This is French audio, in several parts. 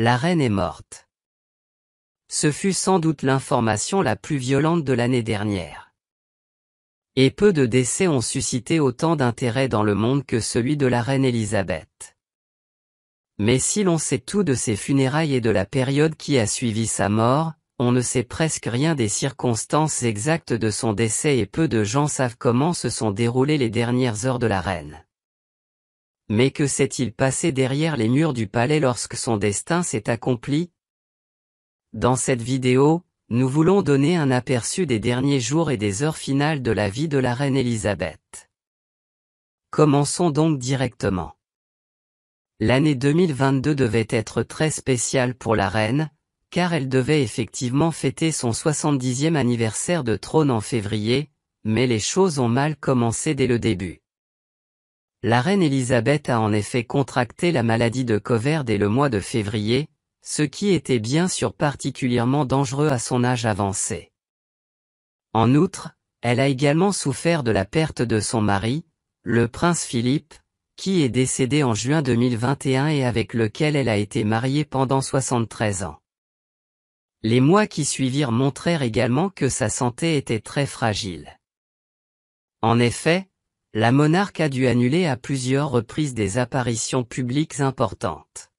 La reine est morte. Ce fut sans doute l'information la plus violente de l'année dernière. Et peu de décès ont suscité autant d'intérêt dans le monde que celui de la reine Elisabeth. Mais si l'on sait tout de ses funérailles et de la période qui a suivi sa mort, on ne sait presque rien des circonstances exactes de son décès et peu de gens savent comment se sont déroulées les dernières heures de la reine. Mais que s'est-il passé derrière les murs du palais lorsque son destin s'est accompli? Dans cette vidéo, nous voulons donner un aperçu des derniers jours et des heures finales de la vie de la reine Elisabeth. Commençons donc directement. L'année 2022 devait être très spéciale pour la reine, car elle devait effectivement fêter son 70e anniversaire de trône en février, mais les choses ont mal commencé dès le début. La reine Elisabeth a en effet contracté la maladie de Covid dès le mois de février, ce qui était bien sûr particulièrement dangereux à son âge avancé. En outre, elle a également souffert de la perte de son mari, le prince Philippe, qui est décédé en juin 2021 et avec lequel elle a été mariée pendant 73 ans. Les mois qui suivirent montrèrent également que sa santé était très fragile. En effet, la monarque a dû annuler à plusieurs reprises des apparitions publiques importantes.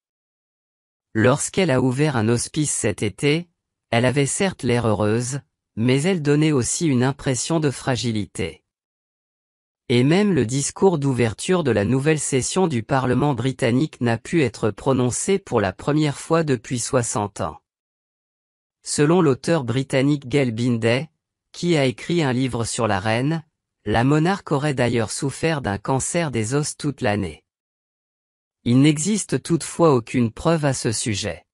Lorsqu'elle a ouvert un hospice cet été, elle avait certes l'air heureuse, mais elle donnait aussi une impression de fragilité. Et même le discours d'ouverture de la nouvelle session du Parlement britannique n'a pu être prononcé pour la première fois depuis 60 ans. Selon l'auteur britannique Gail Binday, qui a écrit un livre sur la reine, la monarque aurait d'ailleurs souffert d'un cancer des os toute l'année. Il n'existe toutefois aucune preuve à ce sujet.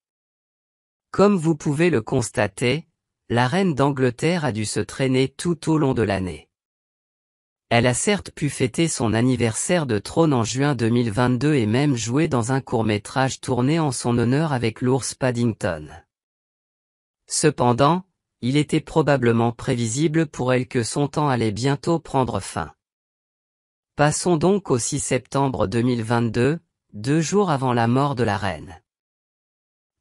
Comme vous pouvez le constater, la reine d'Angleterre a dû se traîner tout au long de l'année. Elle a certes pu fêter son anniversaire de trône en juin 2022 et même jouer dans un court-métrage tourné en son honneur avec l'ours Paddington. Cependant, il était probablement prévisible pour elle que son temps allait bientôt prendre fin. Passons donc au 6 septembre 2022, 2 jours avant la mort de la reine.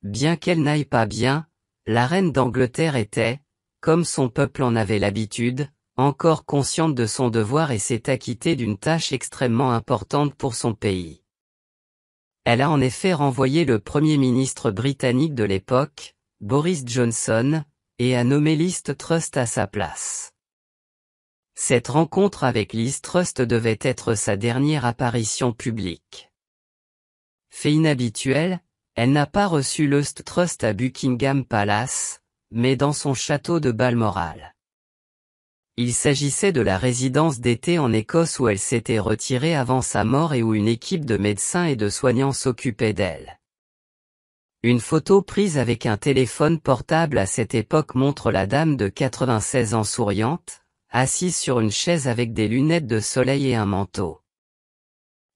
Bien qu'elle n'aille pas bien, la reine d'Angleterre était, comme son peuple en avait l'habitude, encore consciente de son devoir et s'est acquittée d'une tâche extrêmement importante pour son pays. Elle a en effet renvoyé le Premier ministre britannique de l'époque, Boris Johnson, et a nommé Liz Truss à sa place. Cette rencontre avec Liz Truss devait être sa dernière apparition publique. Fait inhabituel, elle n'a pas reçu Liz Truss à Buckingham Palace, mais dans son château de Balmoral. Il s'agissait de la résidence d'été en Écosse où elle s'était retirée avant sa mort et où une équipe de médecins et de soignants s'occupait d'elle. Une photo prise avec un téléphone portable à cette époque montre la dame de 96 ans souriante, assise sur une chaise avec des lunettes de soleil et un manteau.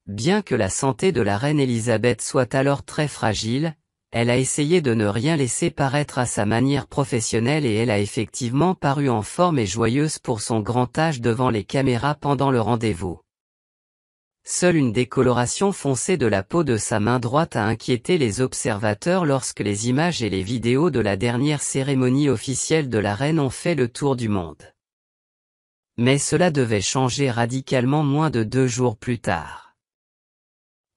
Bien que la santé de la reine Elisabeth soit alors très fragile, elle a essayé de ne rien laisser paraître à sa manière professionnelle et elle a effectivement paru en forme et joyeuse pour son grand âge devant les caméras pendant le rendez-vous. Seule une décoloration foncée de la peau de sa main droite a inquiété les observateurs lorsque les images et les vidéos de la dernière cérémonie officielle de la reine ont fait le tour du monde. Mais cela devait changer radicalement moins de 2 jours plus tard.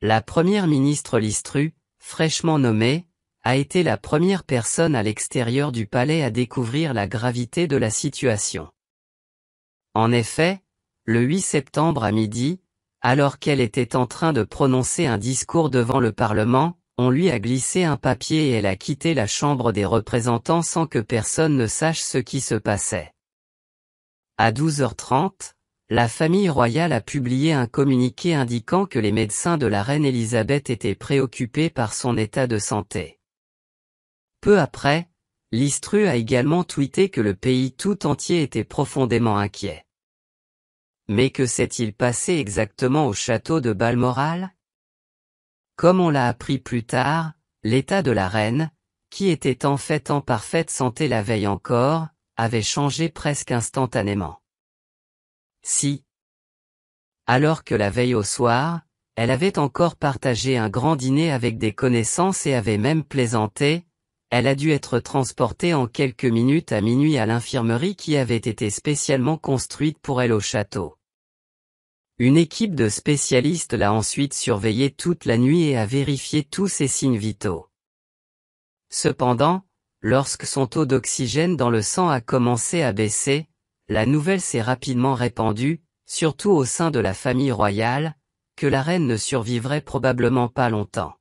La première ministre Liz Truss, fraîchement nommée, a été la première personne à l'extérieur du palais à découvrir la gravité de la situation. En effet, le 8 septembre à midi, alors qu'elle était en train de prononcer un discours devant le Parlement, on lui a glissé un papier et elle a quitté la Chambre des représentants sans que personne ne sache ce qui se passait. À 12h30, la famille royale a publié un communiqué indiquant que les médecins de la reine Elisabeth étaient préoccupés par son état de santé. Peu après, Liz Truss a également tweeté que le pays tout entier était profondément inquiet. Mais que s'est-il passé exactement au château de Balmoral? Comme on l'a appris plus tard, l'état de la reine, qui était en fait en parfaite santé la veille encore, avait changé presque instantanément. Si. Alors que la veille au soir, Elle avait encore partagé un grand dîner avec des connaissances et avait même plaisanté. Elle a dû être transportée en quelques minutes à minuit à l'infirmerie qui avait été spécialement construite pour elle au château. Une équipe de spécialistes l'a ensuite surveillée toute la nuit et a vérifié tous ses signes vitaux. Cependant, lorsque son taux d'oxygène dans le sang a commencé à baisser, la nouvelle s'est rapidement répandue, surtout au sein de la famille royale, que la reine ne survivrait probablement pas longtemps.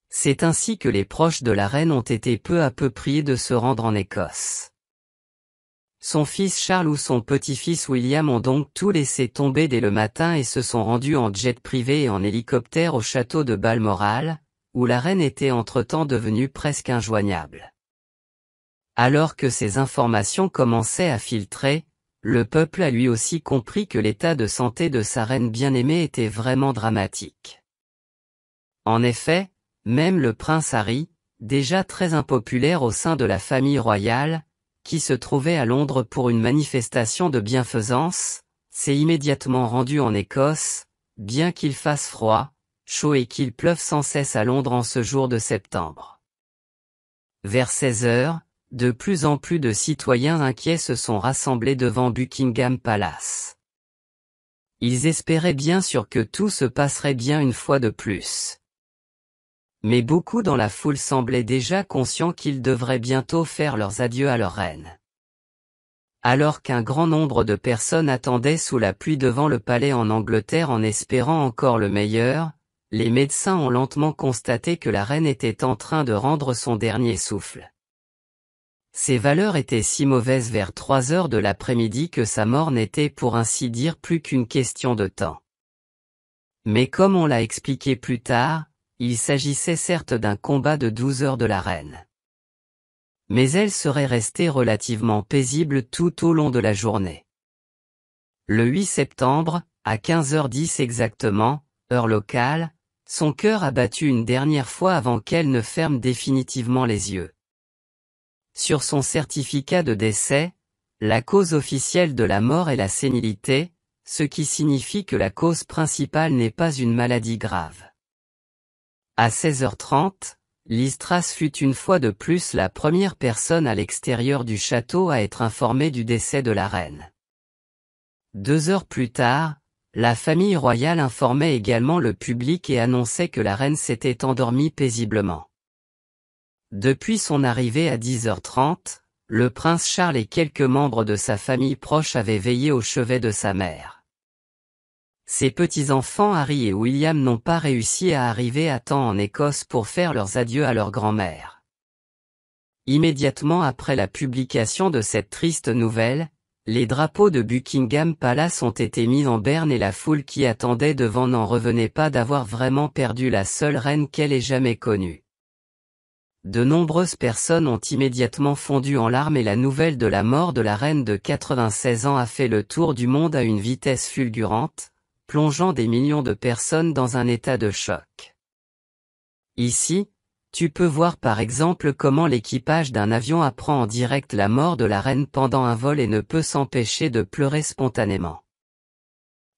C'est ainsi que les proches de la reine ont été peu à peu priés de se rendre en Écosse. Son fils Charles ou son petit-fils William ont donc tout laissé tomber dès le matin et se sont rendus en jet privé et en hélicoptère au château de Balmoral, où la reine était entre-temps devenue presque injoignable. Alors que ces informations commençaient à filtrer, le peuple a lui aussi compris que l'état de santé de sa reine bien-aimée était vraiment dramatique. En effet, même le prince Harry, déjà très impopulaire au sein de la famille royale, qui se trouvait à Londres pour une manifestation de bienfaisance, s'est immédiatement rendu en Écosse, bien qu'il fasse froid, chaud et qu'il pleuve sans cesse à Londres en ce jour de septembre. Vers 16 heures, de plus en plus de citoyens inquiets se sont rassemblés devant Buckingham Palace. Ils espéraient bien sûr que tout se passerait bien une fois de plus. Mais beaucoup dans la foule semblaient déjà conscients qu'ils devraient bientôt faire leurs adieux à leur reine. Alors qu'un grand nombre de personnes attendaient sous la pluie devant le palais en Angleterre en espérant encore le meilleur, les médecins ont lentement constaté que la reine était en train de rendre son dernier souffle. Ses valeurs étaient si mauvaises vers 3 heures de l'après-midi que sa mort n'était pour ainsi dire plus qu'une question de temps. Mais comme on l'a expliqué plus tard, il s'agissait certes d'un combat de 12 heures de la reine. Mais elle serait restée relativement paisible tout au long de la journée. Le 8 septembre, à 15h10 exactement, heure locale, son cœur a battu une dernière fois avant qu'elle ne ferme définitivement les yeux. Sur son certificat de décès, la cause officielle de la mort est la sénilité, ce qui signifie que la cause principale n'est pas une maladie grave. À 16h30, Liz Truss fut une fois de plus la première personne à l'extérieur du château à être informée du décès de la reine. 2 heures plus tard, la famille royale informait également le public et annonçait que la reine s'était endormie paisiblement. Depuis son arrivée à 10h30, le prince Charles et quelques membres de sa famille proche avaient veillé au chevet de sa mère. Ses petits-enfants Harry et William n'ont pas réussi à arriver à temps en Écosse pour faire leurs adieux à leur grand-mère. Immédiatement après la publication de cette triste nouvelle, les drapeaux de Buckingham Palace ont été mis en berne et la foule qui attendait devant n'en revenait pas d'avoir vraiment perdu la seule reine qu'elle ait jamais connue. De nombreuses personnes ont immédiatement fondu en larmes et la nouvelle de la mort de la reine de 96 ans a fait le tour du monde à une vitesse fulgurante, plongeant des millions de personnes dans un état de choc. Ici, tu peux voir par exemple comment l'équipage d'un avion apprend en direct la mort de la reine pendant un vol et ne peut s'empêcher de pleurer spontanément.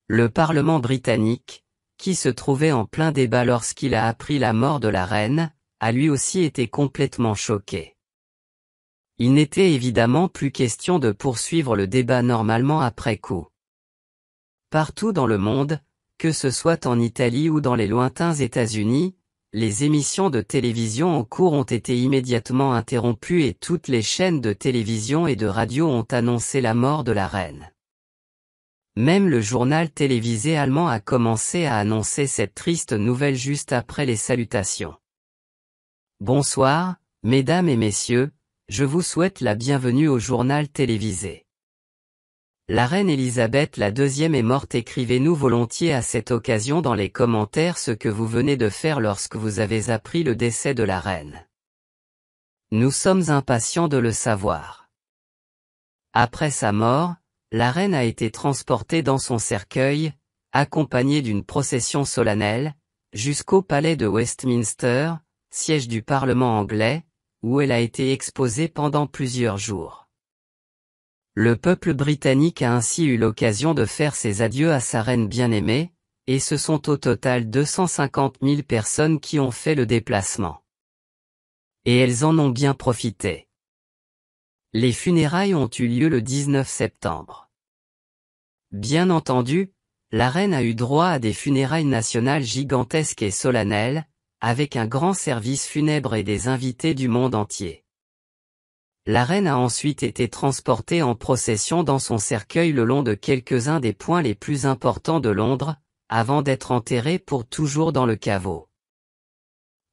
Le Parlement britannique, qui se trouvait en plein débat lorsqu'il a appris la mort de la reine, a lui aussi été complètement choqué. Il n'était évidemment plus question de poursuivre le débat normalement après coup. Partout dans le monde, que ce soit en Italie ou dans les lointains États-Unis, les émissions de télévision en cours ont été immédiatement interrompues et toutes les chaînes de télévision et de radio ont annoncé la mort de la reine. Même le journal télévisé allemand a commencé à annoncer cette triste nouvelle juste après les salutations. Bonsoir, mesdames et messieurs, je vous souhaite la bienvenue au journal télévisé. La reine Elisabeth II est morte. Écrivez-nous volontiers à cette occasion dans les commentaires ce que vous venez de faire lorsque vous avez appris le décès de la reine. Nous sommes impatients de le savoir. Après sa mort, la reine a été transportée dans son cercueil, accompagnée d'une procession solennelle, jusqu'au palais de Westminster, siège du Parlement anglais, où elle a été exposée pendant plusieurs jours. Le peuple britannique a ainsi eu l'occasion de faire ses adieux à sa reine bien-aimée, et ce sont au total 250 000 personnes qui ont fait le déplacement. Et elles en ont bien profité. Les funérailles ont eu lieu le 19 septembre. Bien entendu, la reine a eu droit à des funérailles nationales gigantesques et solennelles, avec un grand service funèbre et des invités du monde entier. La reine a ensuite été transportée en procession dans son cercueil le long de quelques-uns des points les plus importants de Londres, avant d'être enterrée pour toujours dans le caveau.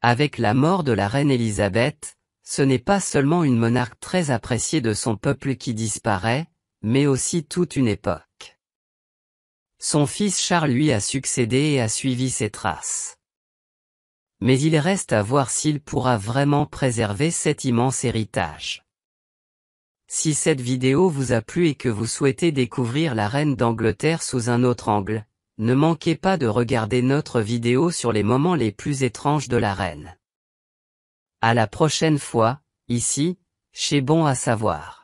Avec la mort de la reine Élisabeth, ce n'est pas seulement une monarque très appréciée de son peuple qui disparaît, mais aussi toute une époque. Son fils Charles lui a succédé et a suivi ses traces. Mais il reste à voir s'il pourra vraiment préserver cet immense héritage. Si cette vidéo vous a plu et que vous souhaitez découvrir la reine d'Angleterre sous un autre angle, ne manquez pas de regarder notre vidéo sur les moments les plus étranges de la reine. À la prochaine fois, ici, chez Bon à savoir.